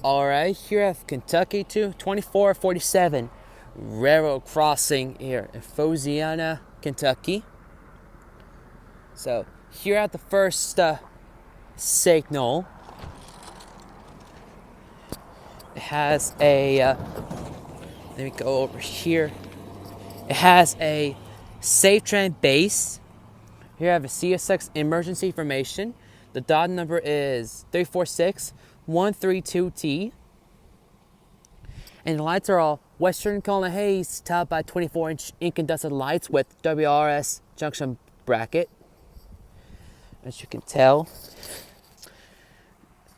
Alright, here at Kentucky 2447 railroad crossing here in Fusonia, Kentucky. So here at the first signal, it has a let me go over here. It has a safe train base. Here I have a CSX emergency information. The dot number is 346132T. And the lights are all Western Colin Hayes topped by 24-inch incandescent lights with WRS junction bracket. As you can tell,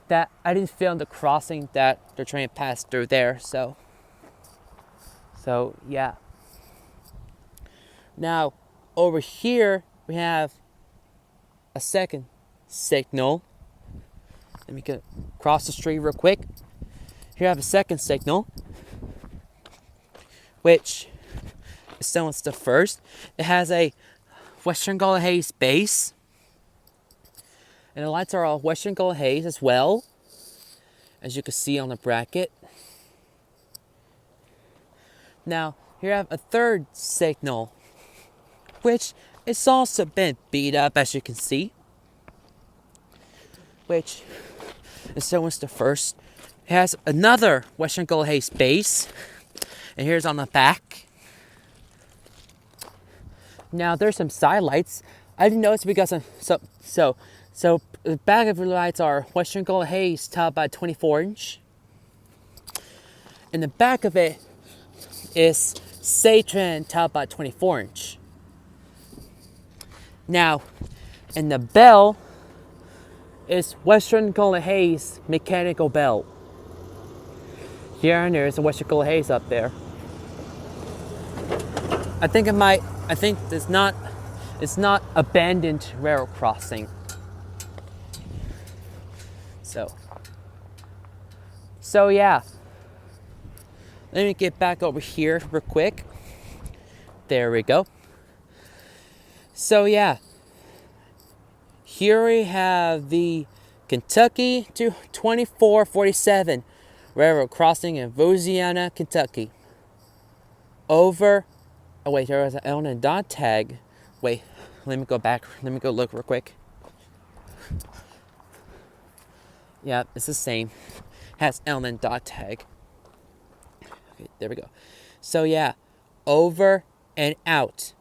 that I didn't film the crossing that the train passed through there, so yeah. Now over here we have a second signal. Let me go across the street real quick. Here I have a second signal, which is similar to the first. It has a Western Colin Hayes base, and the lights are all Western Colin Hayes as well, as you can see on the bracket. Now here I have a third signal, which it's also been beat up, as you can see, which is similar to the first. It has another Western Colin Hayes base, and here's on the back. Now there's some side lights. I didn't notice because so the back of the lights are Western Colin Hayes topped by 24-inch. And the back of it is Satran topped by 24-inch. Now, and the bell is Western Colin Hayes mechanical bell. Here and there's a Western Colin Hayes up there. I think it's not abandoned railroad crossing. So yeah. Let me get back over here real quick. There we go. So yeah. Here we have the Kentucky 2447 railroad crossing in Fusonia, Kentucky. Over. Oh wait, there was an L and dot tag. Wait, let me go back. Let me go look real quick. Yeah, it's the same. Has L and dot tag. Okay, there we go. So yeah, over and out.